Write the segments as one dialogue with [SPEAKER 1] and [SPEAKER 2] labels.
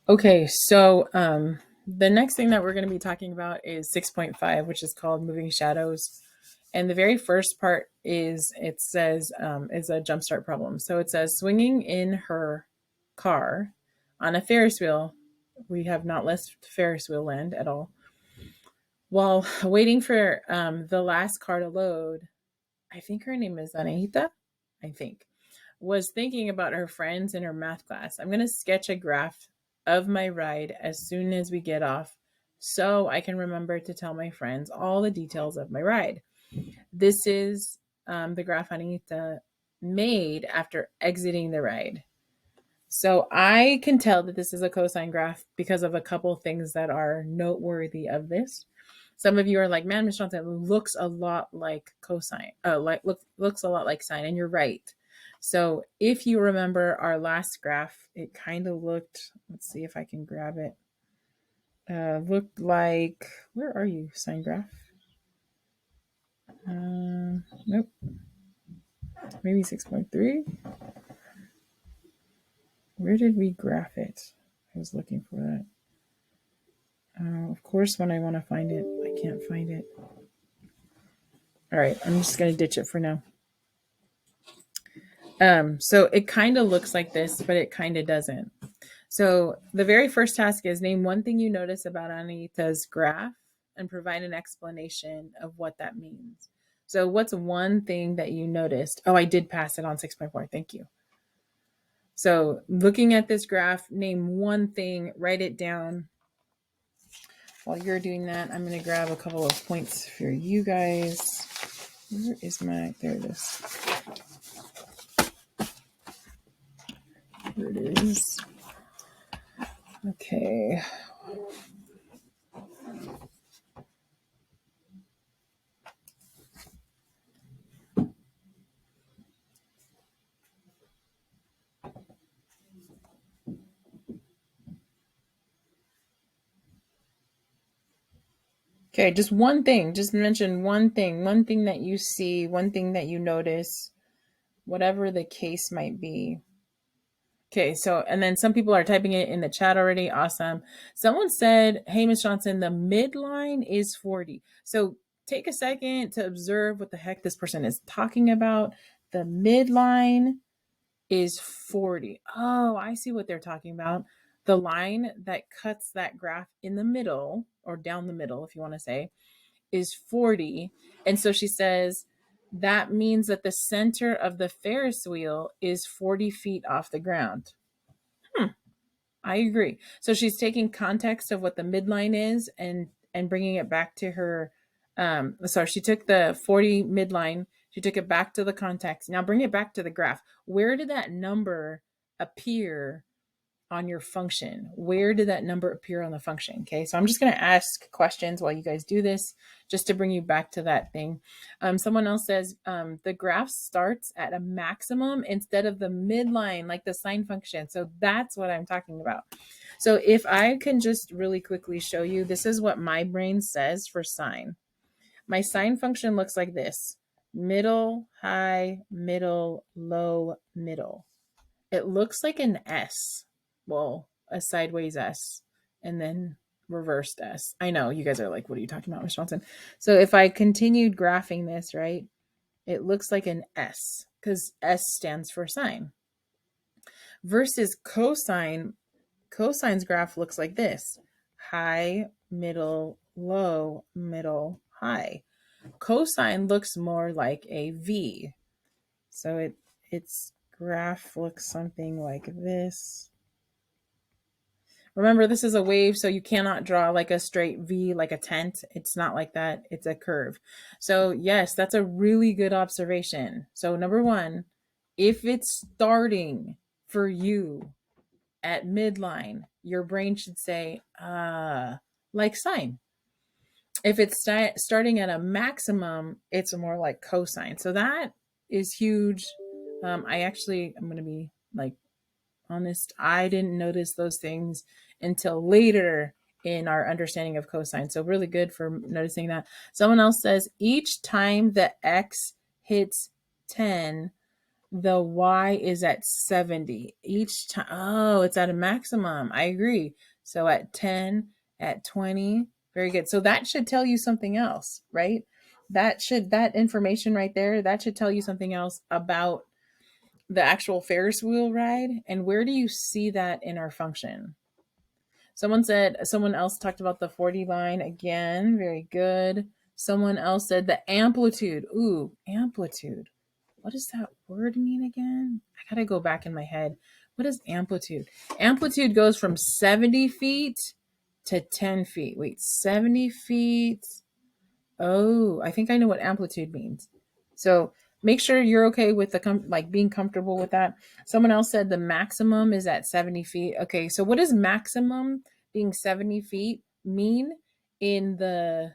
[SPEAKER 1] Okay, so the next thing that we're going to be talking about is 6.5, which is called moving shadows. And the very first part is it says is a jumpstart problem. So it says swinging in her car on a Ferris wheel. We have not left Ferris wheel land at all. While waiting for the last car to load, I think her name is Anahita. I think was thinking about her friends in her math class. I'm going to sketch a graph of my ride as soon as we get off so I can remember to tell my friends all the details of my ride. This is the graph Anita made after exiting the ride. So I can tell that this is a cosine graph because of a couple things that are noteworthy of this. Some of you are like, man, Ms. Johnson, looks a lot like cosine, looks a lot like sine, and you're right. So if you remember our last graph, it kind of looked, let's see if I can grab it. Looked like, where are you, sine graph? Nope, maybe 6.3. Where did we graph it? I was looking for that. Of course, when I want to find it, I can't find it. All right, I'm just going to ditch it for now. So it kind of looks like this, but it kind of doesn't. So the very first task is name one thing you notice about Anita's graph and provide an explanation of what that means. So what's one thing that you noticed? Oh, I did pass it on 6.4. Thank you. So looking at this graph, name one thing, write it down. While you're doing that, I'm going to grab a couple of points for you guys. Where is my, there it is. Here it is. Okay. Okay, just one thing. Just mention one thing that you see, one thing that you notice, whatever the case might be. Okay, so, and then some people are typing it in the chat already. Awesome. Someone said, hey, Ms. Johnson, the midline is 40. So take a second to observe what the heck this person is talking about. The midline is 40. Oh, I see what they're talking about. The line that cuts that graph in the middle, or down the middle, if you want to say, is 40. And so she says that means that the center of the Ferris wheel is 40 feet off the ground. I agree. So she's taking context of what the midline is and bringing it back to her. So she took the 40 midline, she took it back to the context. Now bring it back to the graph. Where did that number appear on your function? Where did that number appear on the function? Okay, so I'm just going to ask questions while you guys do this, just to bring you back to that thing. Someone else says the graph starts at a maximum instead of the midline, like the sine function. So that's what I'm talking about. So if I can just really quickly show you, this is what my brain says for sine. My sine function looks like this: middle, high, middle, low, middle. It looks like an S. Well, a sideways S and then reversed S. I know you guys are like, what are you talking about, Ms. Johnson? So if I continued graphing this, right, it looks like an S because S stands for sine. Versus cosine, cosine's graph looks like this: high, middle, low, middle, high. Cosine looks more like a V. So its graph looks something like this. Remember, this is a wave, so you cannot draw like a straight V, like a tent. It's not like that. It's a curve. So yes, that's a really good observation. So number one, if it's starting for you at midline, your brain should say, like sine. If it's starting at a maximum, it's more like cosine. So that is huge. I'm going to be like honest, I didn't notice those things until later in our understanding of cosine. So really good for noticing that. Someone else says each time the x hits 10, the y is at 70 each time. Oh, it's at a maximum. I agree. So at 10, at 20, very good. So that should tell you something else, right? That information right there, that should tell you something else about the actual Ferris wheel ride. And where do you see that in our function? Someone else talked about the 40 line again. Very good. Someone else said the amplitude. Ooh, amplitude. What does that word mean again? I gotta go back in my head. What is amplitude? Amplitude goes from 70 feet to 10 feet. Wait, 70 feet. Oh, I think I know what amplitude means. So make sure you're okay with the like being comfortable with that. Someone else said the maximum is at 70 feet. Okay, so what does maximum being 70 feet mean in the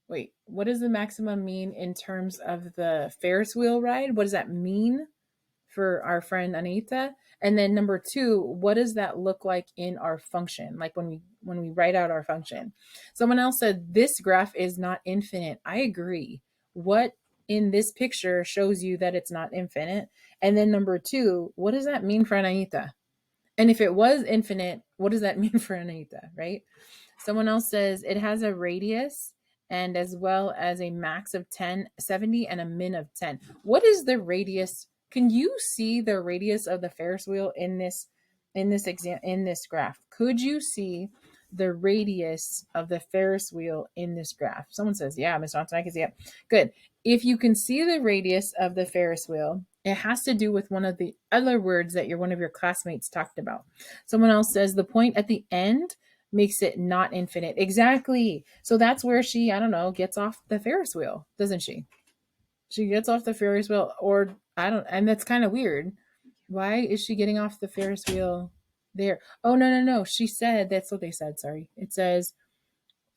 [SPEAKER 1] wait, what does the maximum mean in terms of the Ferris wheel ride? What does that mean for our friend Anita? And then number two, what does that look like in our function? Like when we write out our function. Someone else said this graph is not infinite. I agree. What in this picture shows you that it's not infinite? And then number two, what does that mean for Anita? And if it was infinite, what does that mean for Anita, right? Someone else says it has a radius and as well as a max of 10, 70, and a min of 10. What is the radius? Can you see the radius of the Ferris wheel in this graph? Could you see the radius of the Ferris wheel in this graph? Someone says, yeah, Ms. Johnson, I can see it. Good. If you can see the radius of the Ferris wheel, it has to do with one of the other words that one of your classmates talked about. Someone else says the point at the end makes it not infinite. Exactly. So that's where she, I don't know, gets off the Ferris wheel, doesn't she? She gets off the Ferris wheel, or I don't, and that's kind of weird. Why is she getting off the Ferris wheel there? Oh, no, no, no. She said, that's what they said. Sorry. It says,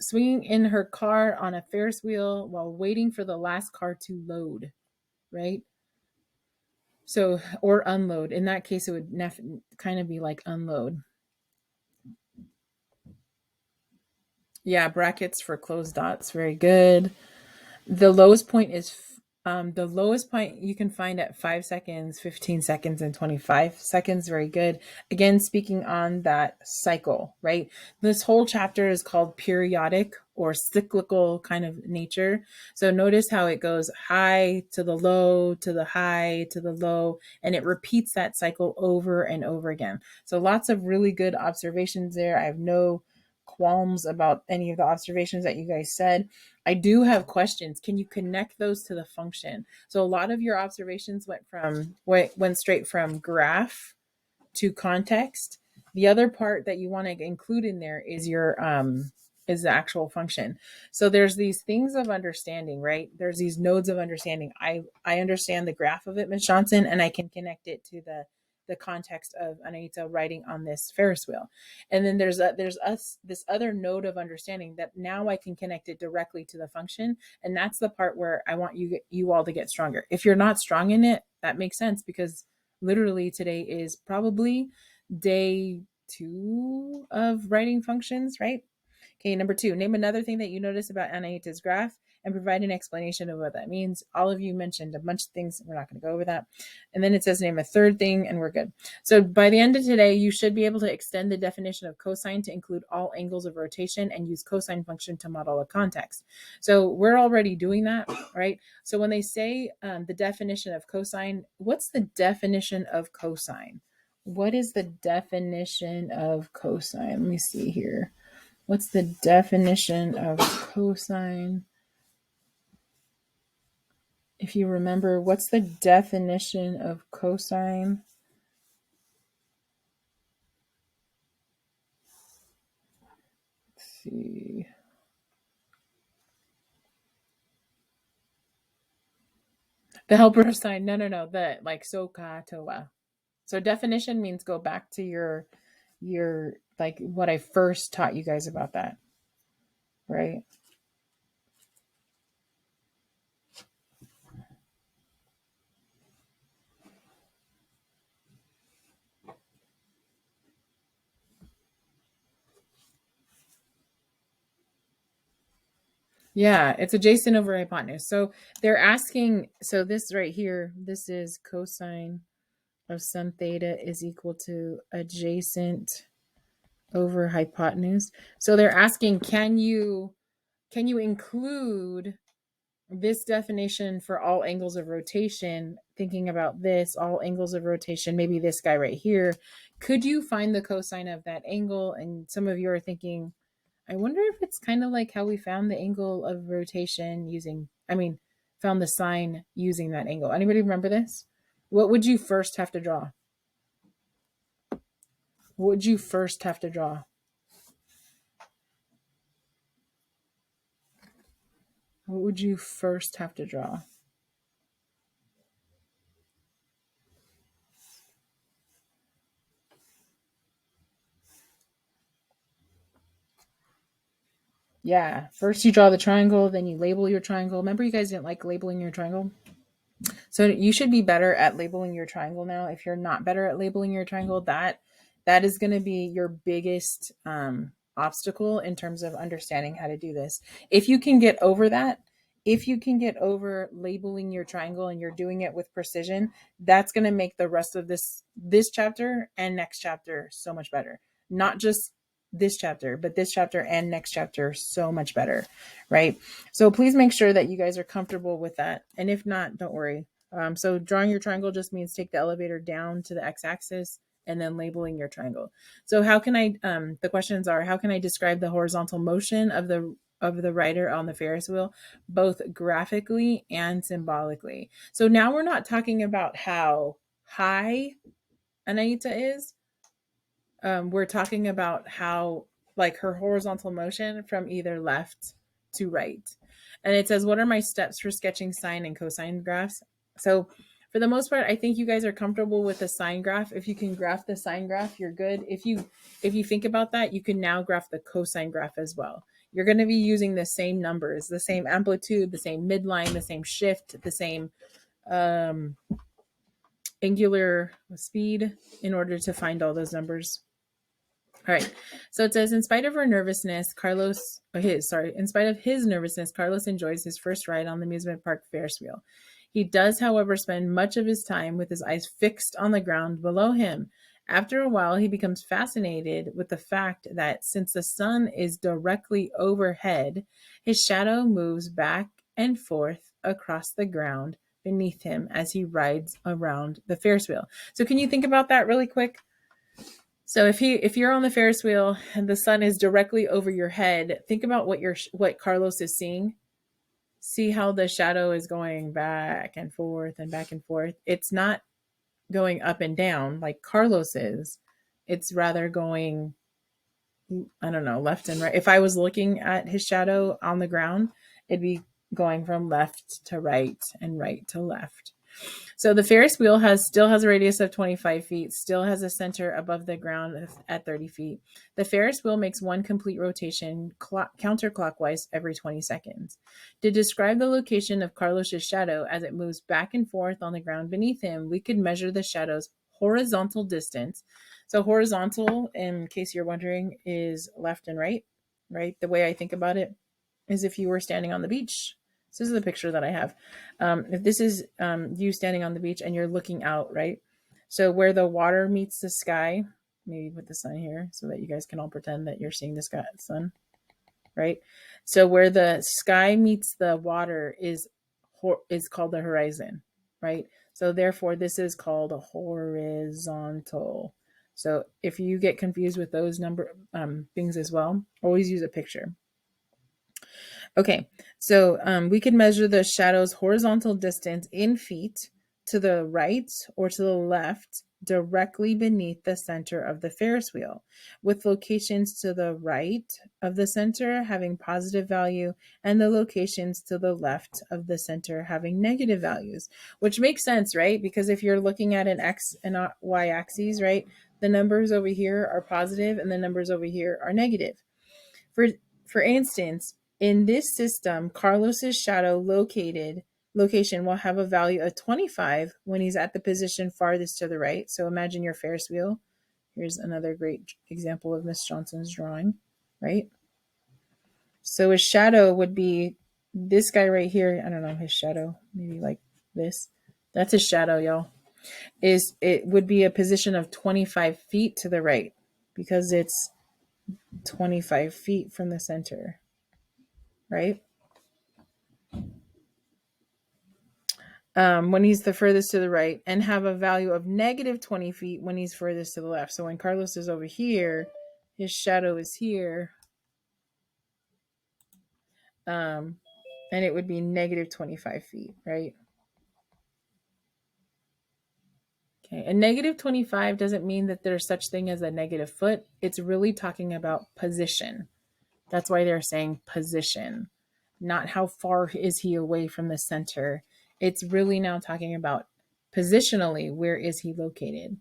[SPEAKER 1] swinging in her car on a Ferris wheel while waiting for the last car to load, right? So, or unload. In that case, it would kind of be like unload. Yeah, brackets for closed dots. Very good. The lowest point is the lowest point you can find at 5 seconds, 15 seconds, and 25 seconds. Very good. Again, speaking on that cycle, right? This whole chapter is called periodic or cyclical kind of nature. So notice how it goes high to the low, to the high, to the low, and it repeats that cycle over and over again. So lots of really good observations there. I have no qualms about any of the observations that you guys said. I do have questions. Can you connect those to the function? So a lot of your observations went straight from graph to context. The other part that you want to include in there is the actual function. So there's these things of understanding, right? There's these nodes of understanding. I understand the graph of it, Ms. Johnson, and I can connect it to the context of Anita writing on this Ferris wheel. And then there's this other node of understanding that now I can connect it directly to the function. And that's the part where I want you all to get stronger. If you're not strong in it, that makes sense because literally today is probably day 2 of writing functions, right? Okay, number 2, name another thing that you notice about Anahita's graph and provide an explanation of what that means. All of you mentioned a bunch of things. We're not going to go over that. And then it says name a third thing and we're good. So by the end of today, you should be able to extend the definition of cosine to include all angles of rotation and use cosine function to model a context. So we're already doing that, right? So when they say the definition of cosine, what's the definition of cosine? What is the definition of cosine? Let me see here. What's the definition of cosine? If you remember, what's the definition of cosine? Let's see. The helper of sine. No, no, no. The like SOHCAHTOA. So definition means go back to your like what I first taught you guys about that, right? Yeah, it's adjacent over hypotenuse. So they're asking, so this right here, this is cosine of sun theta is equal to adjacent over hypotenuse. So they're asking, can you include this definition for all angles of rotation, thinking about this, all angles of rotation, maybe this guy right here, could you find the cosine of that angle? And some of you are thinking, I wonder if it's kind of like how we found the angle of rotation found the sine using that angle. Anybody remember this? What would you first have to draw? What would you first have to draw? What would you first have to draw? Yeah, first you draw the triangle, then you label your triangle. Remember, you guys didn't like labeling your triangle? So you should be better at labeling your triangle now. If you're not better at labeling your triangle, that is going to be your biggest obstacle in terms of understanding how to do this. If you can get over that, if you can get over labeling your triangle and you're doing it with precision, that's going to make the rest of this chapter and next chapter so much better. Not just this chapter, but this chapter and next chapter so much better, right? So please make sure that you guys are comfortable with that. And if not, don't worry. So drawing your triangle just means take the elevator down to the x-axis and then labeling your triangle. So how can I, the questions are, how can I describe the horizontal motion of the rider on the Ferris wheel, both graphically and symbolically? So now we're not talking about how high Anaita is. We're talking about how, like, her horizontal motion from either left to right. And it says, what are my steps for sketching sine and cosine graphs? So for the most part, I think you guys are comfortable with the sine graph. If you can graph the sine graph, you're good. If you think about that, you can now graph the cosine graph as well. You're going to be using the same numbers, the same amplitude, the same midline, the same shift, the same angular speed in order to find all those numbers. All right. So it says, in spite of his nervousness, Carlos enjoys his first ride on the amusement park Ferris wheel. He does, however, spend much of his time with his eyes fixed on the ground below him. After a while, he becomes fascinated with the fact that since the sun is directly overhead, his shadow moves back and forth across the ground beneath him as he rides around the Ferris wheel. So can you think about that really quick? So if you're on the Ferris wheel and the sun is directly over your head, think about what Carlos is seeing. See how the shadow is going back and forth and back and forth. It's not going up and down like Carlos is. It's rather going, I don't know, left and right. If I was looking at his shadow on the ground, it'd be going from left to right and right to left. So the Ferris wheel still has a radius of 25 feet, still has a center above the ground at 30 feet. The Ferris wheel makes one complete rotation counterclockwise every 20 seconds. To describe the location of Carlos's shadow as it moves back and forth on the ground beneath him, we could measure the shadow's horizontal distance. So horizontal, in case you're wondering, is left and right, right? The way I think about it is if you were standing on the beach. So this is the picture that I have. If this is you standing on the beach and you're looking out, right? So where the water meets the sky, maybe put the sun here so that you guys can all pretend that you're seeing the sun, right? So where the sky meets the water is called the horizon, right? So therefore, this is called a horizontal. So if you get confused with those number things as well, always use a picture. Okay, so we can measure the shadow's horizontal distance in feet to the right or to the left directly beneath the center of the Ferris wheel, with locations to the right of the center having positive value and the locations to the left of the center having negative values, which makes sense, right? Because if you're looking at an X and Y axes, right, the numbers over here are positive and the numbers over here are negative. For instance, in this system, Carlos's shadow location will have a value of 25 when he's at the position farthest to the right. So imagine your Ferris wheel. Here's another great example of Miss Johnson's drawing, right? So his shadow would be this guy right here, I don't know, his shadow, maybe like this. That's his shadow, y'all. It would be a position of 25 feet to the right because it's 25 feet from the center, right? When he's the furthest to the right, and have a value of negative 20 feet when he's furthest to the left. So when Carlos is over here, his shadow is here. And it would be negative 25 feet, right? Okay, and negative 25 doesn't mean that there's such thing as a negative foot. It's really talking about position. That's why they're saying position, not how far is he away from the center. It's really now talking about positionally, where is he located?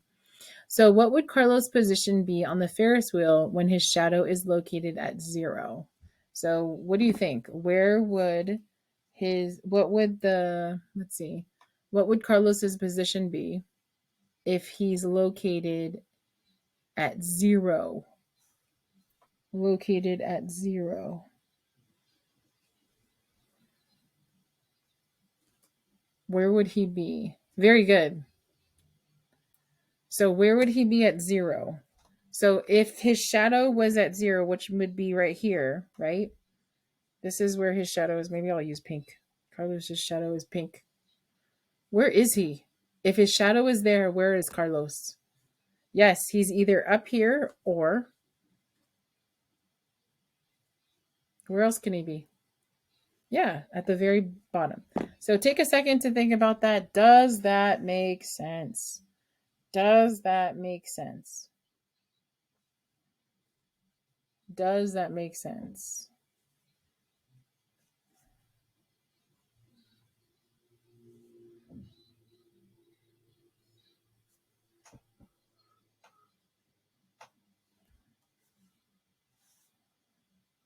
[SPEAKER 1] So what would Carlos' position be on the Ferris wheel when his shadow is located at 0? So what do you think? Where would what would Carlos's position be if he's located at 0? Located at 0. Where would he be? Very good. So where would he be at 0? So if his shadow was at 0, which would be right here, right? This is where his shadow is. Maybe I'll use pink. Carlos's shadow is pink. Where is he? If his shadow is there, where is Carlos? Yes, he's either up here or where else can he be? Yeah, at the very bottom. So take a second to think about that. Does that make sense? Does that make sense? Does that make sense?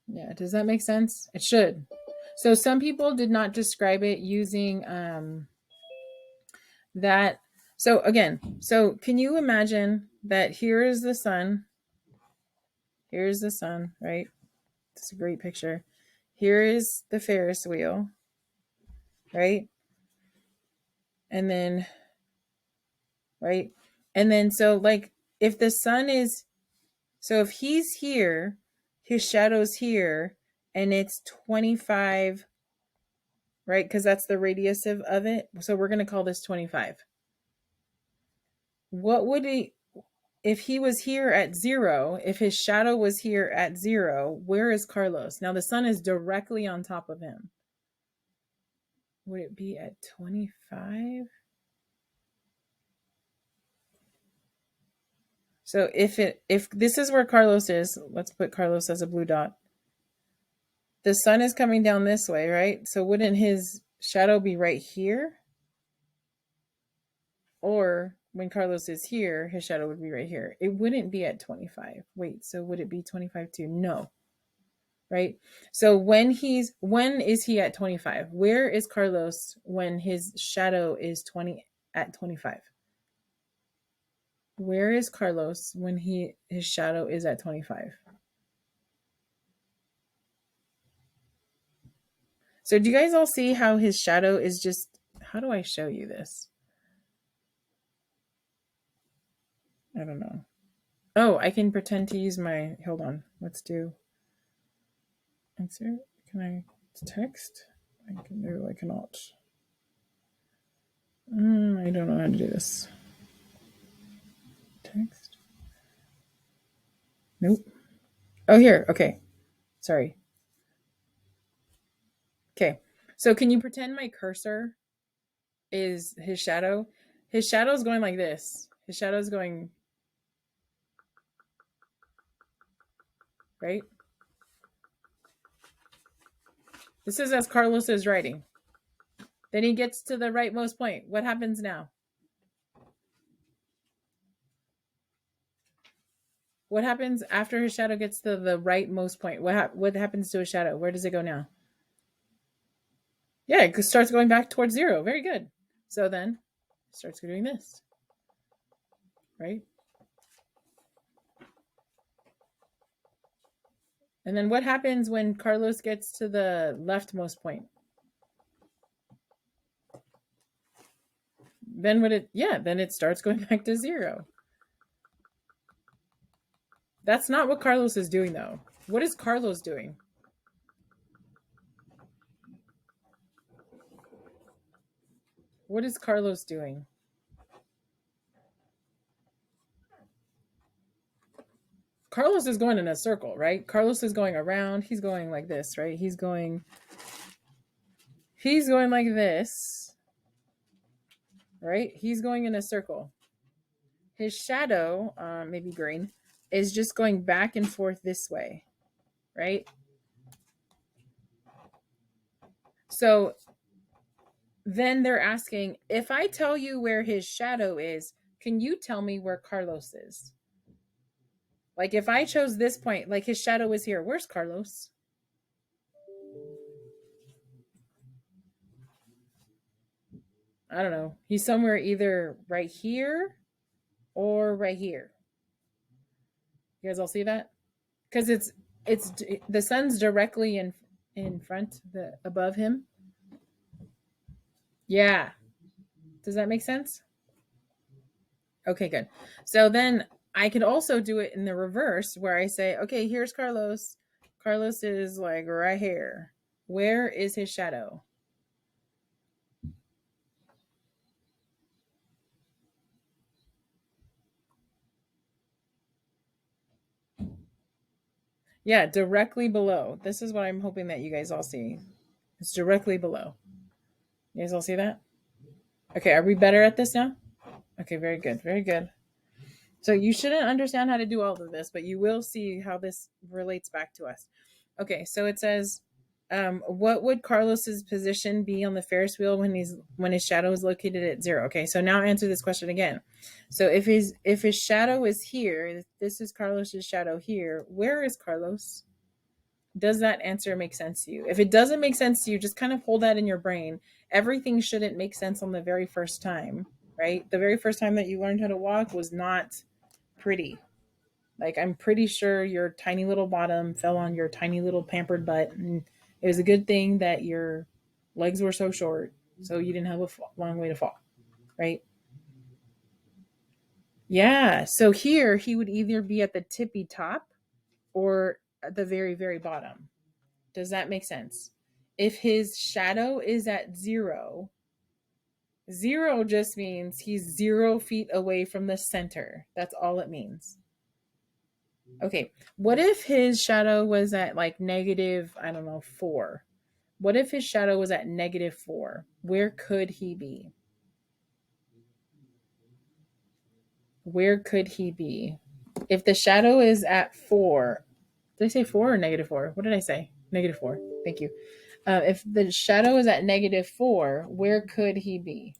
[SPEAKER 1] Yeah, does that make sense? It should. So some people did not describe it using that. So again, so can you imagine that here is the sun? Here's the sun, right? It's a great picture. Here is the Ferris wheel, right? And then, right? And then, so like if the sun is, so if he's here, his shadow's here, and it's 25, right? Because that's the radius of it. So we're going to call this 25. What would he, if he was here at 0, if his shadow was here at 0, where is Carlos? Now the sun is directly on top of him. Would it be at 25? So if this is where Carlos is, let's put Carlos as a blue dot. The sun is coming down this way, right? So wouldn't his shadow be right here? Or when Carlos is here, his shadow would be right here. It wouldn't be at 25. Wait, so would it be 25 too? No. Right? So when is he at 25? Where is Carlos when his shadow is 20 at 25? Where is Carlos when his shadow is at 25? So do you guys all see how his shadow is just, how do I show you this? I don't know. Oh, I can pretend to use my, hold on. Let's do, answer. Can I text? I can do, I cannot. I don't know how to do this. Text. Nope. Oh, here. Okay. Sorry. Okay. So can you pretend my cursor is his shadow? His shadow is going like this. His shadow is going, right? This is as Carlos is writing. Then he gets to the rightmost point. What happens now? What happens after his shadow gets to the rightmost point? What happens to his shadow? Where does it go now? Yeah, it starts going back towards 0. Very good. So then it starts doing this, right? And then what happens when Carlos gets to the leftmost point? then what it, yeah, then it starts going back to 0. That's not what Carlos is doing though. What is Carlos doing? What is Carlos doing? Carlos is going in a circle, right? Carlos is going around. He's going like this, right? He's going like this, right? He's going in a circle. His shadow, maybe green, is just going back and forth this way, right? So then they're asking, if I tell you where his shadow is, can you tell me where Carlos is? Like if I chose this point, like his shadow is here, where's Carlos? I don't know. He's somewhere either right here or right here. You guys all see that? Because it's the sun's directly in front, the above him. Yeah. Does that make sense? Okay, good. So then I could also do it in the reverse where I say, okay, here's Carlos. Carlos is like right here. Where is his shadow? Yeah, directly below. This is what I'm hoping that you guys all see. It's directly below. You guys all see that? Okay, are we better at this now? Okay, very good. Very good. So you shouldn't understand how to do all of this, but you will see how this relates back to us. Okay, so it says, what would Carlos's position be on the Ferris wheel when his shadow is located at 0? Okay, so now answer this question again. So if his shadow is here, this is Carlos's shadow here. Where is Carlos? Does that answer make sense to you? If it doesn't make sense to you, just kind of hold that in your brain. Everything shouldn't make sense on the very first time, right? The very first time that you learned how to walk was not pretty. Like I'm pretty sure your tiny little bottom fell on your tiny little pampered butt, and it was a good thing that your legs were so short, so you didn't have a long way to fall, right? Yeah. So here he would either be at the tippy top or at the very very bottom. Does that make sense? If his shadow is at 0, 0 just means he's 0 feet away from the center. That's all it means. Okay, what if his shadow was at like negative, I don't know, 4? What if his shadow was at negative 4? Where could he be? Where could he be? If the shadow is at 4, did I say 4 or negative 4? What did I say? Negative 4. Thank you. If the shadow is at negative 4, where could he be?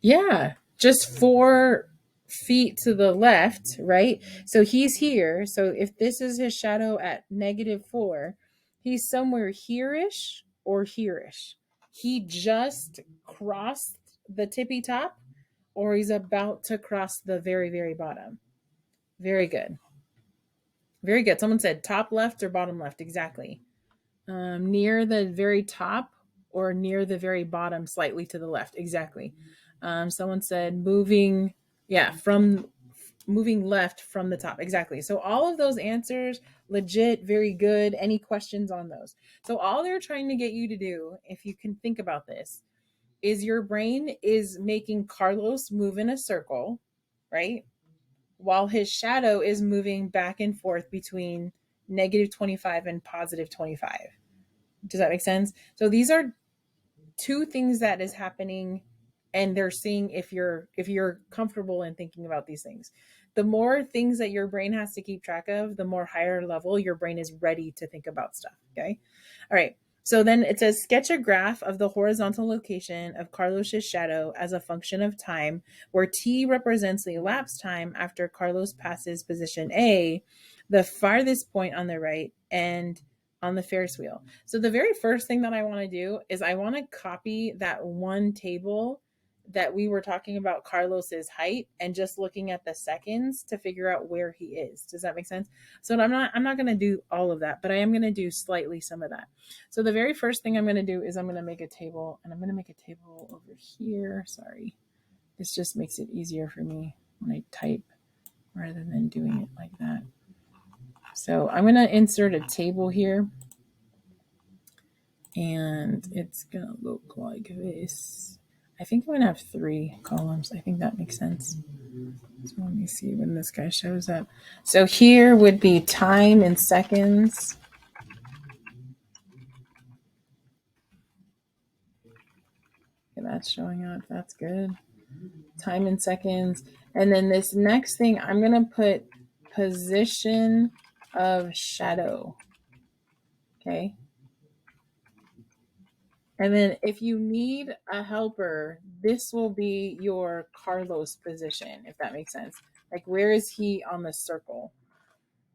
[SPEAKER 1] Yeah, just 4 feet to the left, right? So he's here. So if this is his shadow at negative 4, he's somewhere here-ish or here-ish. He just crossed the tippy top or he's about to cross the very, very bottom. Very good. Very good. Someone said top left or bottom left. Exactly. Near the very top or near the very bottom, slightly to the left. Exactly. Someone said moving, yeah, from moving left from the top. Exactly. So all of those answers, legit, very good. Any questions on those? So all they're trying to get you to do, if you can think about this, is your brain is making Carlos move in a circle, right? While his shadow is moving back and forth between negative 25 and positive 25. Does that make sense? So these are two things that is happening, and they're seeing if you're comfortable in thinking about these things. The more things that your brain has to keep track of, the more higher level your brain is ready to think about stuff. Okay. All right. So then it says sketch a graph of the horizontal location of Carlos's shadow as a function of time, where t represents the elapsed time after Carlos passes position A, the farthest point on the right, and on the Ferris wheel. So the very first thing that I want to do is I want to copy that one table that we were talking about Carlos's height and just looking at the seconds to figure out where he is. Does that make sense? So I'm not going to do all of that, but I am going to do slightly some of that. So the very first thing I'm going to do is I'm going to make a table, and I'm going to make a table over here. Sorry. This just makes it easier for me when I type rather than doing it like that. So I'm going to insert a table here, and it's going to look like this. I think I'm going to have 3 columns. I think that makes sense. So let me see when this guy shows up. So here would be time in seconds. Okay, that's showing up. That's good. Time in seconds. And then this next thing, I'm going to put position of shadow. Okay. And then if you need a helper, this will be your Carlos position, if that makes sense. Like, where is he on the circle?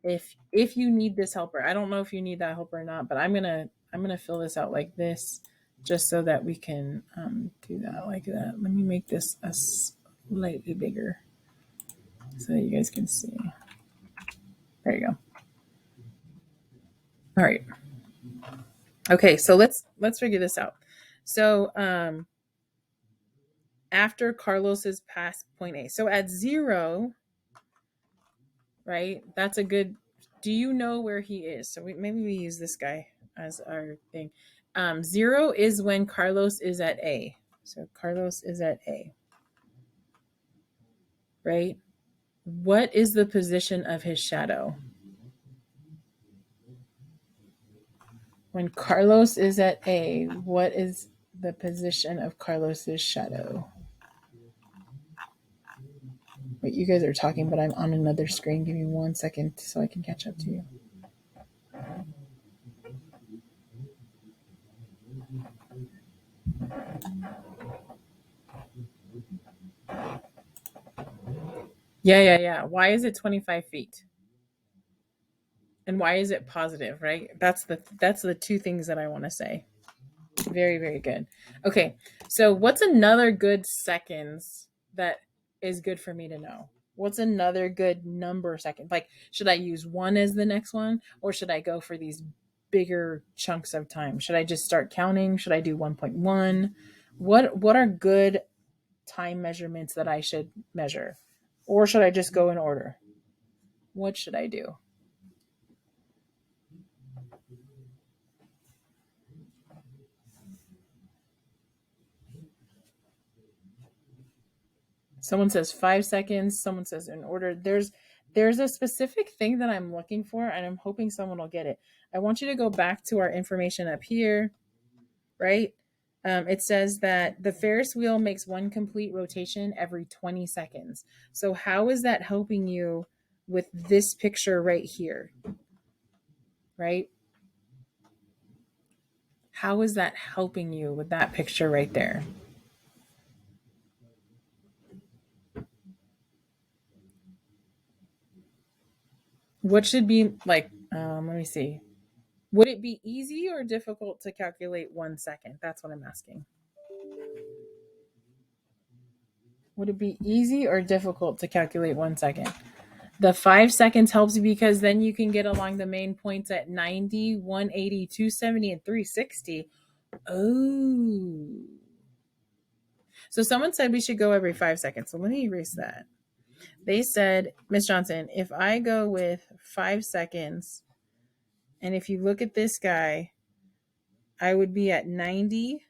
[SPEAKER 1] If you need this helper, I don't know if you need that helper or not, but I'm gonna fill this out like this, just so that we can do that like that. Let me make this a slightly bigger so that you guys can see. There you go. All right. Okay, so let's figure this out. So after Carlos is past point A, so at 0, right? That's a good. Do you know where he is? So maybe we use this guy as our thing. 0 is when Carlos is at A. So Carlos is at A, right? What is the position of his shadow? When Carlos is at A, what is the position of Carlos's shadow? Wait, you guys are talking, but I'm on another screen. Give me 1 second so I can catch up to you. Yeah. Why is it 25 feet? And why is it positive, right? That's the 2 things that I want to say. Very, very good. Okay, so what's another good seconds that is good for me to know? What's another good number second? Like, should I use 1 as the next one, or should I go for these bigger chunks of time? Should I just start counting? Should I do 1.1? What are good time measurements that I should measure? Or should I just go in order? What should I do? Someone says 5 seconds. Someone says in order. There's a specific thing that I'm looking for, and I'm hoping someone will get it. I want you to go back to our information up here, right? It says that the Ferris wheel makes 1 complete rotation every 20 seconds. So how is that helping you with this picture right here? Right? How is that helping you with that picture right there? What should be like, let me see. Would it be easy or difficult to calculate 1 second? That's what I'm asking. Would it be easy or difficult to calculate 1 second? The 5 seconds helps you because then you can get along the main points at 90, 180, 270, and 360. Oh. So someone said we should go every 5 seconds. So let me erase that. They said, Miss Johnson, if I go with 5 seconds, and if you look at this guy, I would be at 90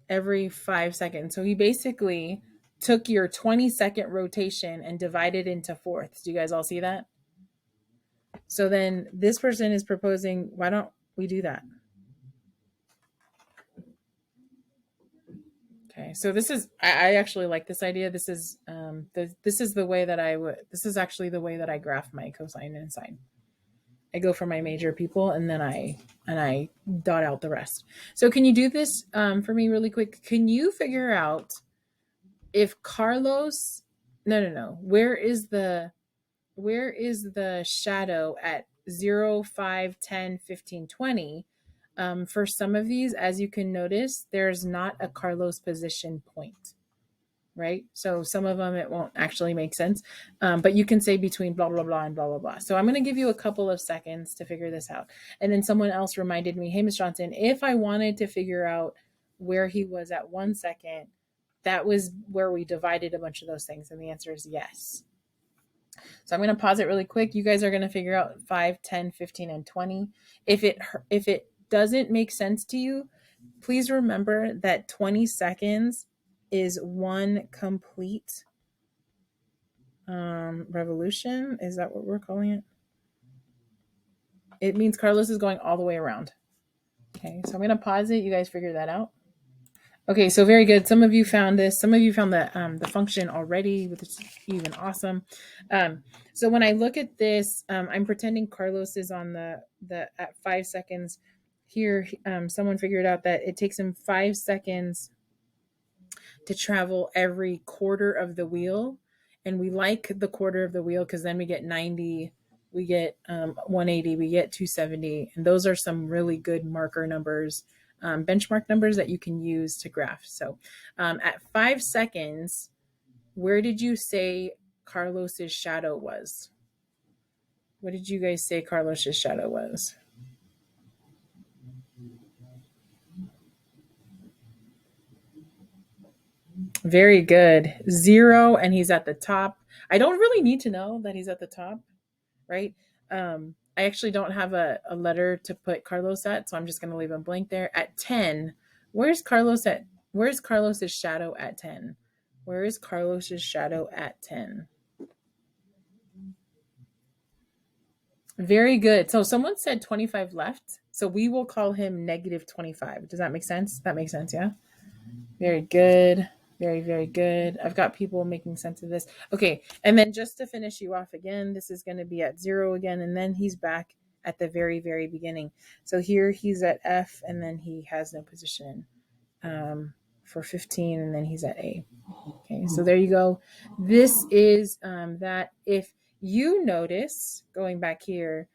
[SPEAKER 1] every 5 seconds. So he basically took your 20-second rotation and divided into fourths. Do you guys all see that? So then this person is proposing, why don't we do that? Okay, so this is, I actually like this idea. This is this is the way that this is actually the way that I graph my cosine and sine. I go for my major people, and then I dot out the rest. So can you do this for me really quick? Can you figure out if Carlos, no, where is the shadow at 0, 5, 10, 15, 20. For some of these, as you can notice, there's not a Carlos position point, right? So some of them, it won't actually make sense. But you can say between blah, blah, blah, and blah, blah, blah. So I'm going to give you a couple of seconds to figure this out. And then someone else reminded me, hey, Ms. Johnson, if I wanted to figure out where he was at 1 second, that was where we divided a bunch of those things. And the answer is yes. So I'm going to pause it really quick. You guys are going to figure out 5, 10, 15, and 20. If it doesn't make sense to you, please remember that 20 seconds is one complete revolution. Is that what we're calling it? It means Carlos is going all the way around. Okay, so I'm going to pause it. You guys figure that out. Okay, so very good. Some of you found this. Some of you found the function already, which is even awesome. So when I look at this, I'm pretending Carlos is on the at 5 seconds. Here, someone figured out that it takes him 5 seconds to travel every quarter of the wheel, and we like the quarter of the wheel because then we get 90, we get 180, we get 270, and those are some really good marker numbers. Benchmark numbers that you can use to graph. So at 5 seconds, where did you say Carlos's shadow was? What did you guys say Carlos's shadow was? Very good. 0, and he's at the top. I don't really need to know that he's at the top, right? I actually don't have a letter to put Carlos at, so I'm just going to leave him blank there. At 10, where's Carlos at? Where's Carlos's shadow at 10? Where is Carlos's shadow at 10? Very good. So someone said 25 left, so we will call him negative 25. Does that make sense? That makes sense, yeah? Very good. Very, very good. I've got people making sense of this. Okay, and then just to finish you off again, this is going to be at 0 again, and then he's back at the very, very beginning. So here he's at F, and then he has no position for 15, and then he's at A. Okay, so there you go. This is that. If you notice, going back here,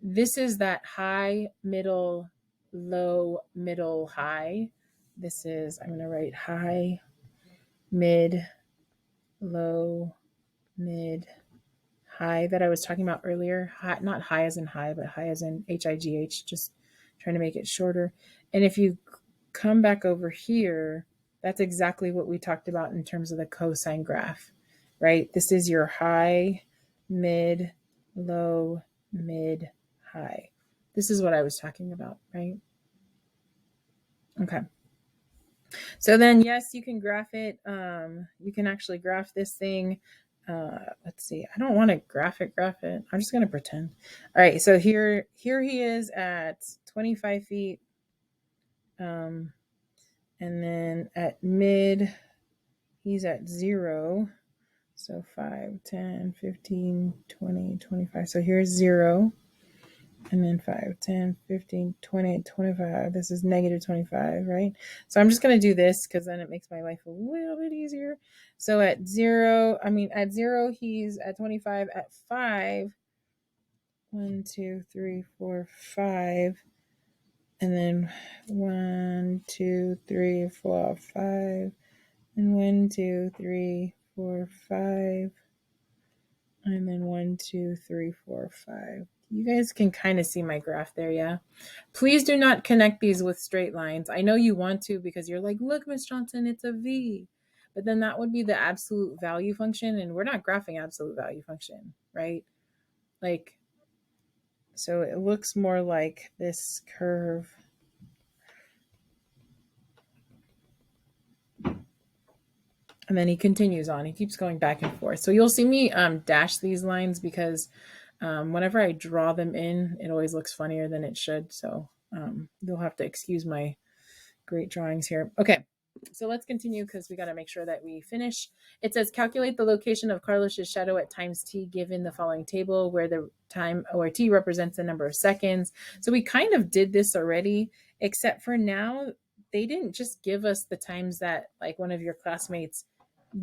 [SPEAKER 1] this is that high, middle, low, middle, high. This is, I'm going to write high, mid, low, mid, high that I was talking about earlier. High, not high as in high, but high as in HIGH, just trying to make it shorter. And if you come back over here, that's exactly what we talked about in terms of the cosine graph, right? This is your high, mid, low, mid, high. This is what I was talking about, right? Okay. So then, yes, you can graph it. You can actually graph this thing. Let's see. I don't want to graph it. I'm just going to pretend. All right. So here he is at 25 feet. And then at mid, he's at 0. So 5, 10, 15, 20, 25. So here's 0. And then 5, 10, 15, 20, 25. This is negative 25, right? So I'm just going to do this because then it makes my life a little bit easier. So at 0, he's at 25. At 5, 1, 2, 3, 4, 5. And then 1, 2, 3, 4, 5. And 1, 2, 3, 4, 5. And then 1, 2, 3, 4, 5. You guys can kind of see my graph there, yeah? Please do not connect these with straight lines. I know you want to because you're like, look, Ms. Johnson, it's a V. But then that would be the absolute value function, and we're not graphing absolute value function, right? Like, so it looks more like this curve. And then he continues on. He keeps going back and forth. So you'll see me dash these lines because whenever I draw them in, it always looks funnier than it should. So you'll have to excuse my great drawings here. Okay, so let's continue because we got to make sure that we finish. It says, calculate the location of Carlos's shadow at times t given the following table where the time or t represents the number of seconds. So we kind of did this already, except for now, they didn't just give us the times that like one of your classmates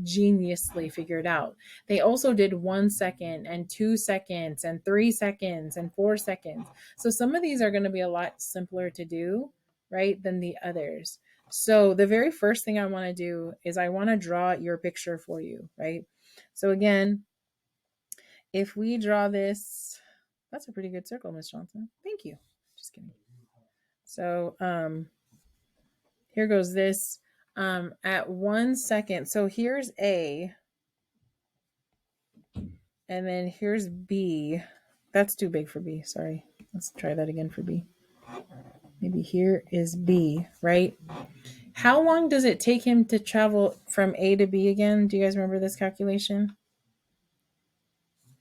[SPEAKER 1] geniusly figured out. They also did 1 second and 2 seconds and 3 seconds and 4 seconds. So some of these are going to be a lot simpler to do, right, than the others. So the very first thing I want to do is I want to draw your picture for you, right? So again, if we draw this, that's a pretty good circle, Miss Johnson. Thank you. Just kidding. So here goes this at 1 second. So here's A, and then here's B. That's too big for B. Sorry. Let's try that again for B. Maybe here is B, right? How long does it take him to travel from A to B again? Do you guys remember this calculation?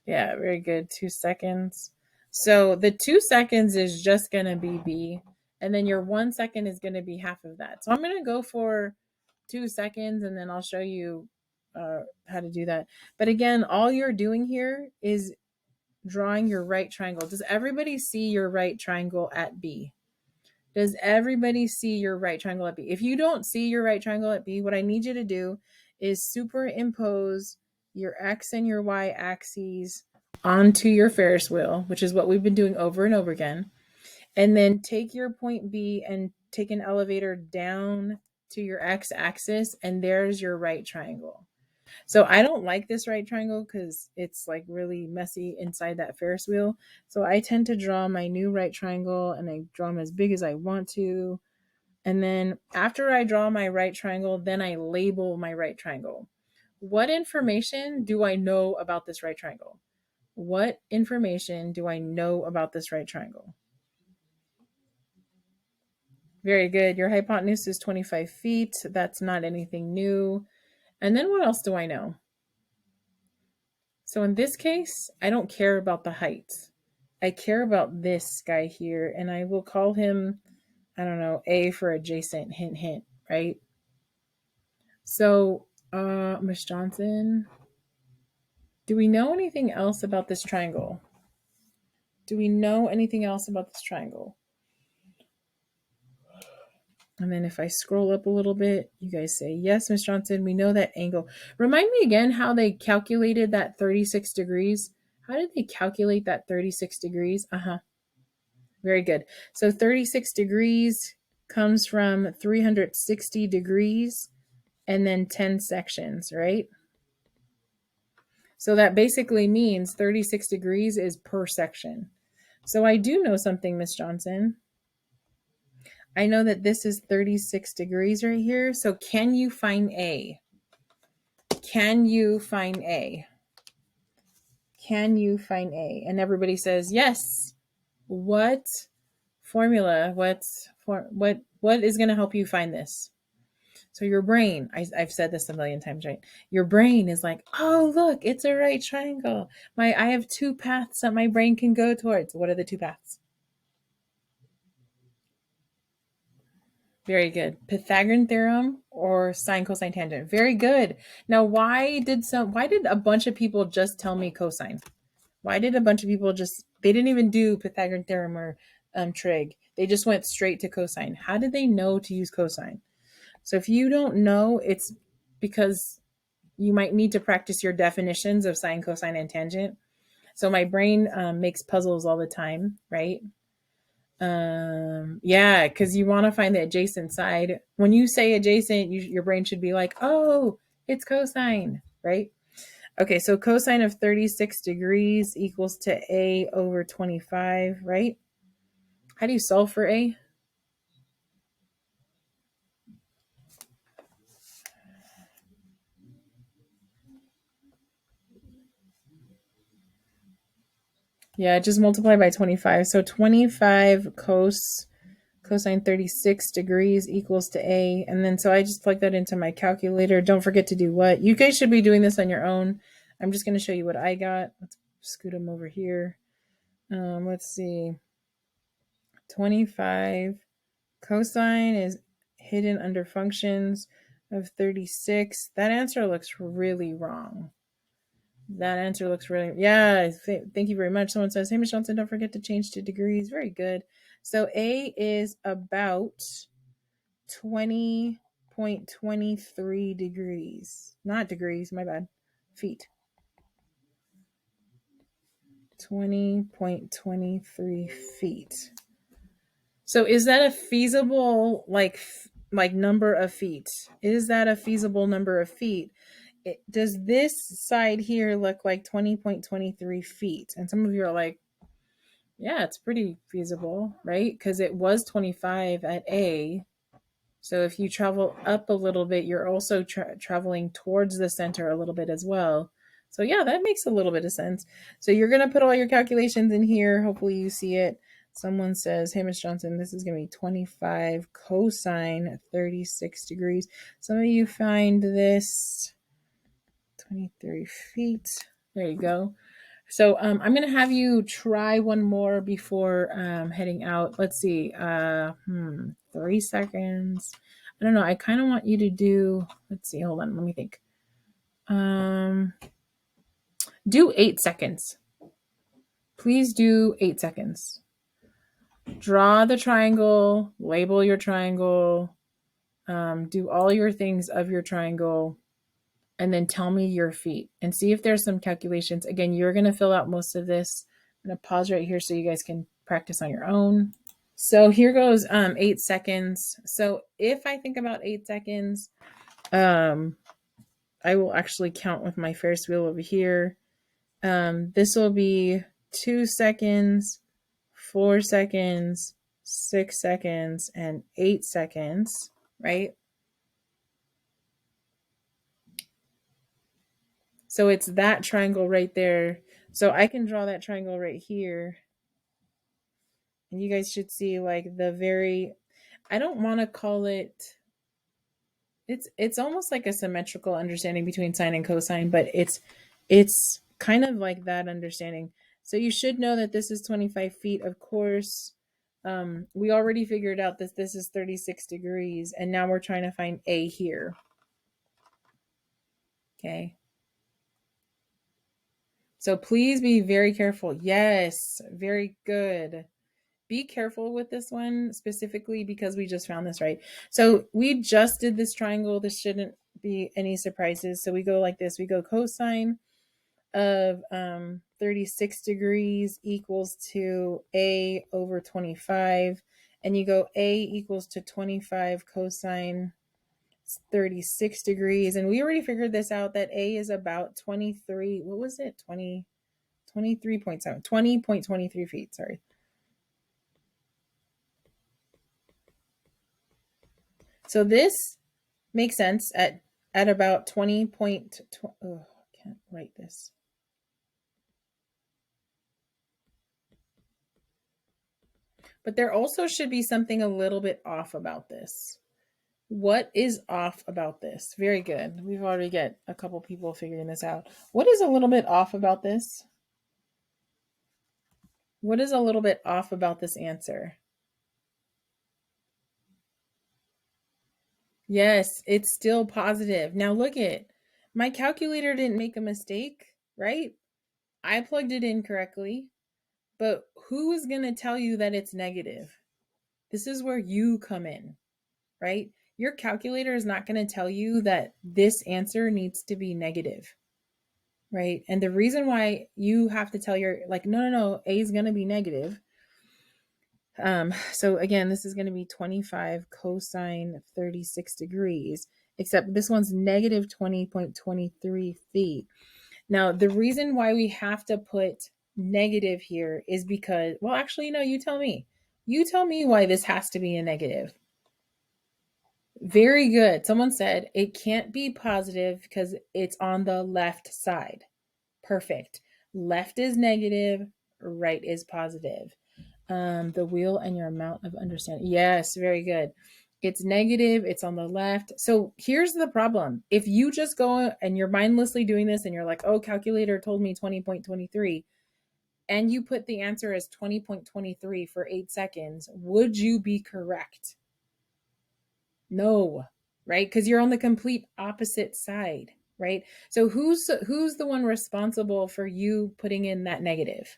[SPEAKER 1] Yeah, very good. 2 seconds. So the 2 seconds is just going to be B. And then your 1 second is going to be half of that. So I'm going to go for 2 seconds and then I'll show you how to do that. But again, all you're doing here is drawing your right triangle. Does everybody see your right triangle at B? Does everybody see your right triangle at B? If you don't see your right triangle at B, what I need you to do is superimpose your X and your Y axes onto your Ferris wheel, which is what we've been doing over and over again. And then take your point B and take an elevator down to your X axis, and there's your right triangle. So I don't like this right triangle because it's like really messy inside that Ferris wheel. So I tend to draw my new right triangle and I draw them as big as I want to. And then after I draw my right triangle, then I label my right triangle. What information do I know about this right triangle? What information do I know about this right triangle? Very good. Your hypotenuse is 25 feet. That's not anything new. And then what else do I know? So in this case, I don't care about the height. I care about this guy here, and I will call him, I don't know, A for adjacent, hint, hint, right? So, Miss Johnson, do we know anything else about this triangle? Do we know anything else about this triangle? And then if I scroll up a little bit, you guys say, yes, Miss Johnson, we know that angle. Remind me again how they calculated that 36 degrees. How did they calculate that 36 degrees? Very good. So 36 degrees comes from 360 degrees and then 10 sections, right? So that basically means 36 degrees is per section. So I do know something, Miss Johnson. I know that this is 36 degrees right here. So can you find A? Can you find A? Can you find A? And everybody says yes. What formula? What is going to help you find this? So your brain, I've said this a million times, right? Your brain is like, oh, look, it's a right triangle. I have 2 paths that my brain can go towards. What are the 2 paths? Very good. Pythagorean theorem or sine, cosine, tangent. Very good. Now, why did a bunch of people just tell me cosine? Why did a bunch of people they didn't even do Pythagorean theorem or trig. They just went straight to cosine. How did they know to use cosine? So if you don't know, it's because you might need to practice your definitions of sine, cosine, and tangent. So my brain makes puzzles all the time, right? Yeah, because you want to find the adjacent side. When you say adjacent, your brain should be like, oh, it's cosine, right? Okay, so cosine of 36 degrees equals to A over 25, right? How do you solve for A? Yeah, just multiply by 25. So 25 cosine 36 degrees equals to A. And then so I just plug that into my calculator. Don't forget to do what? You guys should be doing this on your own. I'm just going to show you what I got. Let's scoot them over here. Let's see. 25 cosine is hidden under functions of 36. That answer looks really wrong. That answer looks really, yeah, thank you very much. Someone says, hey, Miss Johnson, don't forget to change to degrees. Very good. So A is about 20.5 20.23 degrees. Not degrees, my bad. Feet. 20.23 feet. So is that a feasible like number of feet? Is that a feasible number of feet? Does this side here look like 20.23 feet? And some of you are like, yeah, it's pretty feasible, right? Because it was 25 at A. So if you travel up a little bit, you're also traveling towards the center a little bit as well. So yeah, that makes a little bit of sense. So you're going to put all your calculations in here. Hopefully you see it. Someone says, hey, Ms. Johnson, this is going to be 25 cosine 36 degrees. Some of you find this 23 feet. There you go. So I'm going to have you try one more before heading out. Let's see. 3 seconds. I don't know. I kind of want you to do, let's see. Hold on. Let me think. Do 8 seconds. Please do 8 seconds. Draw the triangle. Label your triangle. Do all your things of your triangle. And then tell me your feet and see if there's some calculations. Again, you're going to fill out most of this. I'm going to pause right here so you guys can practice on your own. So here goes 8 seconds. So if I think about 8 seconds, I will actually count with my Ferris wheel over here. This will be 2 seconds, 4 seconds, 6 seconds, and 8 seconds, right? So it's that triangle right there. So I can draw that triangle right here. And you guys should see like the very, I don't want to call it, it's almost like a symmetrical understanding between sine and cosine, but it's kind of like that understanding. So you should know that this is 25 feet, of course. We already figured out that this is 36 degrees, and now we're trying to find A here. Okay. So please be very careful. Yes, very good. Be careful with this one specifically because we just found this, right? So we just did this triangle. This shouldn't be any surprises. So we go like this. We go cosine of 36 degrees equals to A over 25. And you go A equals to 25 cosine 36 degrees. And we already figured this out that A is about 23. What was it? 20.23 feet. Sorry. So this makes sense at about 20 point. Oh, I can't write this. But there also should be something a little bit off about this. What is off about this? Very good. We've already got a couple people figuring this out. What is a little bit off about this? What is a little bit off about this answer? Yes, it's still positive. Now look at my calculator didn't make a mistake, right? I plugged it in correctly, but who is going to tell you that it's negative? This is where you come in, right? Your calculator is not going to tell you that this answer needs to be negative, right? And the reason why you have to tell your, like, no, A is going to be negative. So again, this is going to be 25 cosine 36 degrees, except this one's negative 20.23 feet. Now, the reason why we have to put negative here is because, well, actually, no, you tell me. You tell me why this has to be a negative. Very good. Someone said it can't be positive because it's on the left side. Perfect. Left is negative, right is positive. The wheel and your amount of understanding. Yes, very good. It's negative, it's on the left. So here's the problem. If you just go and you're mindlessly doing this and you're like, oh, calculator told me 20.23, and you put the answer as 20.23 for 8 seconds, would you be correct? No, right? Because you're on the complete opposite side, right? So who's the one responsible for you putting in that negative?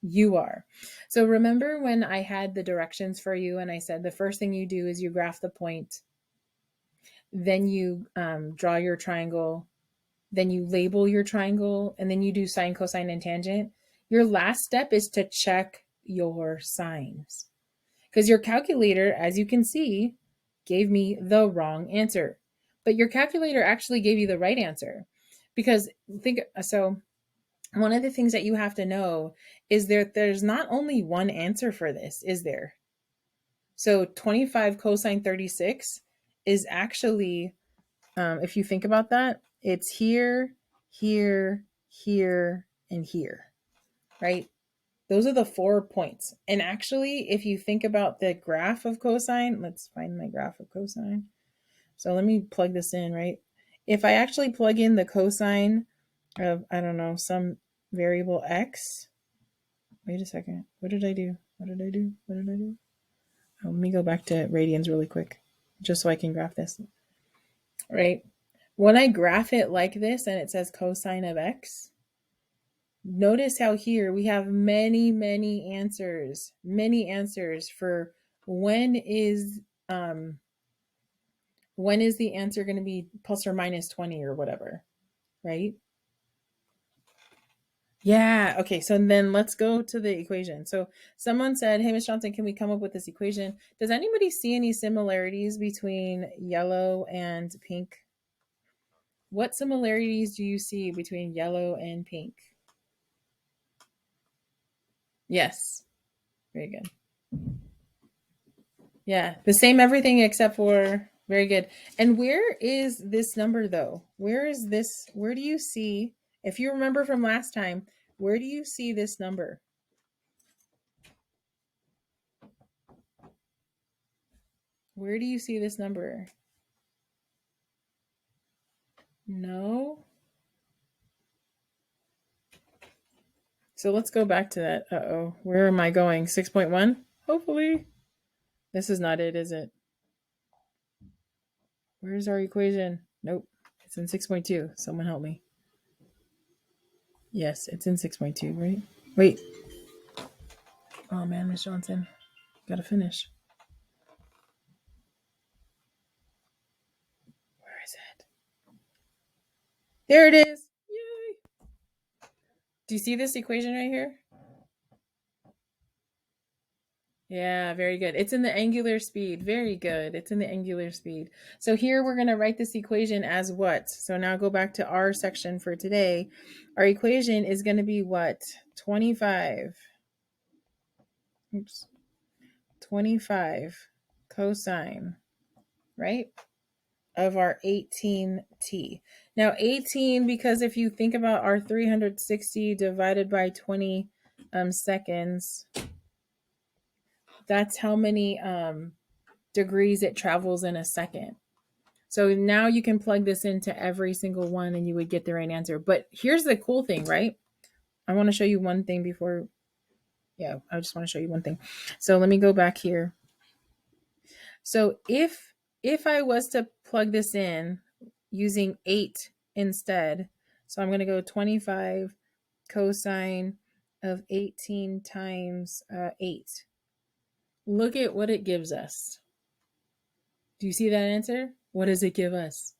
[SPEAKER 1] You are. So remember when I had the directions for you and I said the first thing you do is you graph the point. then you draw your triangle, then you label your triangle, and then you do sine, cosine, and tangent. Your last step is to check your signs. Because your calculator, as you can see, gave me the wrong answer. But your calculator actually gave you the right answer. Because one of the things that you have to know is there's not only one answer for this, is there? So 25 cosine 36 is actually, if you think about that, it's here, here, here, and here, right? Those are the 4 points. And actually, if you think about the graph of cosine, let's find my graph of cosine. So let me plug this in, right? If I actually plug in the cosine of, I don't know, some variable x, wait a second. What did I do? What did I do? What did I do? Oh, let me go back to radians really quick, just so I can graph this, right? When I graph it like this and it says cosine of x, notice how here we have many answers for when is the answer going to be plus or minus 20 or whatever, right? Yeah, okay, so then let's go to the equation. So someone said, hey, Ms. Johnson, can we come up with this equation? Does anybody see any similarities between yellow and pink? What similarities do you see between yellow and pink? Yes, very good. Yeah, the same everything except for, very good. And where is this number though? Where is this? Where do you see, if you remember from last time, where do you see this number? Where do you see this number? No? So let's go back to that. Uh-oh. Where am I going? 6.1? Hopefully. This is not it, is it? Where's our equation? Nope. It's in 6.2. Someone help me. Yes, it's in 6.2, right? Wait. Oh man, Miss Johnson. Gotta finish. Where is it? There it is. Yay. Do you see this equation right here? Yeah, very good. It's in the angular speed. Very good. It's in the angular speed. So here we're going to write this equation as what? So now go back to our section for today. Our equation is going to be what? 25. Oops. 25 cosine, right? Of our 18t. Now 18, because if you think about our 360 divided by 20 seconds, that's how many degrees it travels in a second. So now you can plug this into every single one and you would get the right answer. But here's the cool thing, right? I want to show you one thing before. Yeah, I just want to show you one thing. So let me go back here. So if I was to plug this in using 8 instead, so I'm going to go 25 cosine of 18 times 8. Look at what it gives us. Do you see that answer? What does it give us?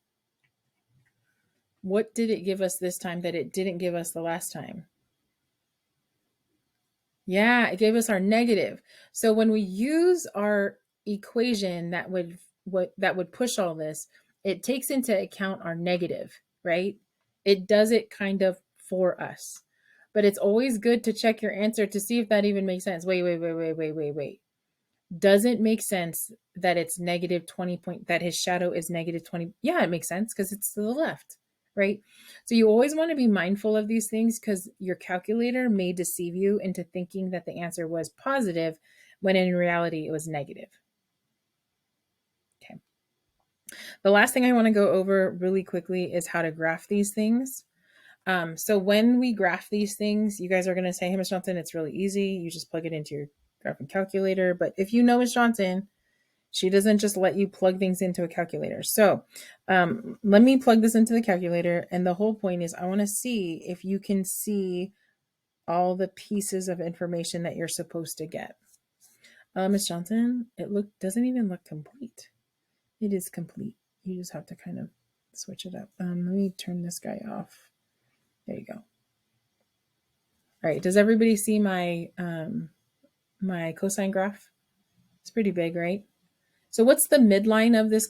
[SPEAKER 1] What did it give us this time that it didn't give us the last time? Yeah, it gave us our negative. So when we use our equation that would push all this, it takes into account our negative, right? It does it kind of for us. But it's always good to check your answer to see if that even makes sense. Wait. Does it make sense that it's negative 20 that his shadow is negative 20? Yeah, it makes sense because it's to the left, right? So you always want to be mindful of these things because your calculator may deceive you into thinking that the answer was positive when in reality it was negative. Okay. The last thing I want to go over really quickly is how to graph these things. So when we graph these things, you guys are going to say, hey, Ms. Johnson, it's really easy. You just plug it into your graphing calculator. But if you know Ms. Johnson, she doesn't just let you plug things into a calculator. So let me plug this into the calculator. And the whole point is I want to see if you can see all the pieces of information that you're supposed to get. Ms. Johnson, it doesn't even look complete. It is complete. You just have to kind of switch it up. Let me turn this guy off. There you go. All right. Does everybody see my my cosine graph? It's pretty big, right? So what's the midline of this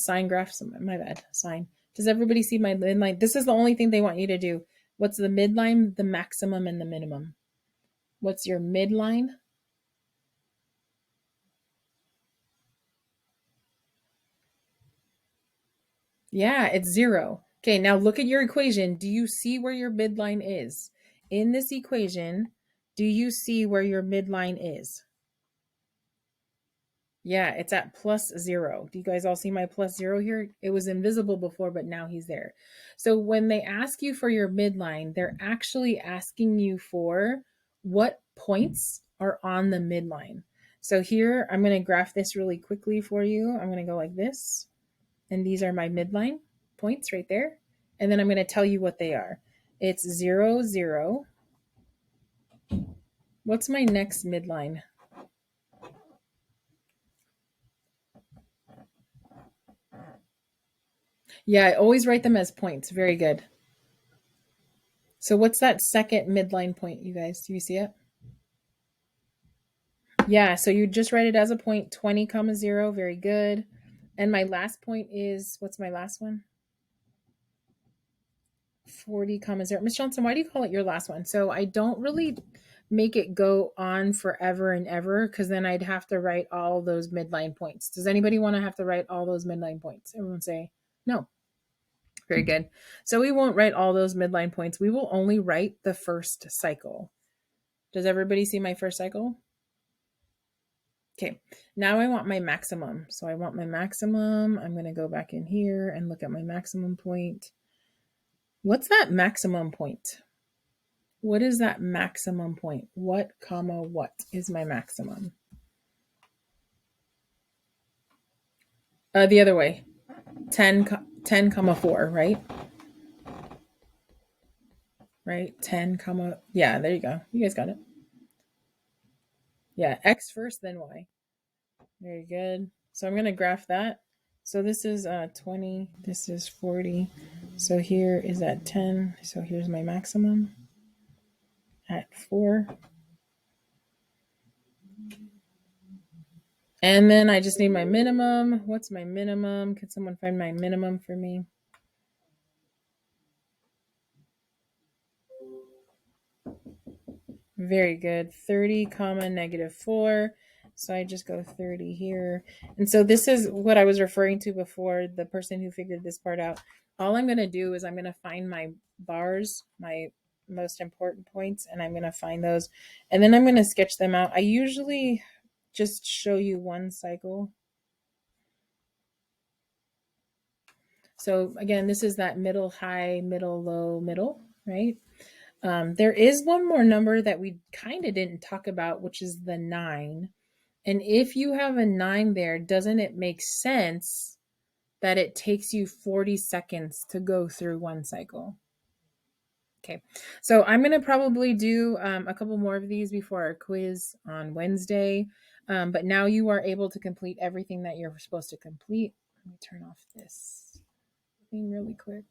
[SPEAKER 1] sine graph? My bad, sine. Does everybody see my midline? This is the only thing they want you to do. What's the midline, the maximum, and the minimum? What's your midline? Yeah, it's 0. Okay, now look at your equation. Do you see where your midline is? In this equation, do you see where your midline is? Yeah, it's at +0. Do you guys all see my +0 here? It was invisible before, but now he's there. So when they ask you for your midline, they're actually asking you for what points are on the midline. So here, I'm going to graph this really quickly for you. I'm going to go like this. And these are my midline points right there. And then I'm going to tell you what they are. It's 0, 0. What's my next midline? Yeah, I always write them as points. Very good. So what's that second midline point, you guys? Do you see it? Yeah, so you just write it as a point, 20, 0. Very good. And my last point is, what's my last one? 40, 0. Miss Johnson, why do you call it your last one? So I don't really make it go on forever and ever, because then I'd have to write all those midline points. Does anybody want to have to write all those midline points? Everyone say no. Very good. So we won't write all those midline points. We will only write the first cycle. Does everybody see my first cycle? Okay, now I want my maximum. So I want my maximum. I'm going to go back in here and look at my maximum point. What's that maximum point? What is that maximum point? What, what is my maximum? The other way. 10, 4, right? Right? 10, yeah, there you go. You guys got it. Yeah, x first, then y. Very good. So I'm going to graph that. So this is 20, this is 40. So here is at 10. So here's my maximum at 4. And then I just need my minimum. What's my minimum? Can someone find my minimum for me? Very good. 30, -4. So I just go 30 here. And so this is what I was referring to before, the person who figured this part out. All I'm going to do is I'm going to find my bars, my most important points, and I'm going to find those. And then I'm going to sketch them out. I usually just show you one cycle. So again, this is that middle, high, middle, low, middle, right? There is one more number that we kind of didn't talk about, which is the 9. And if you have a 9 there, doesn't it make sense that it takes you 40 seconds to go through one cycle? Okay, so I'm going to probably do a couple more of these before our quiz on Wednesday. But now you are able to complete everything that you're supposed to complete. Let me turn off this thing really quick.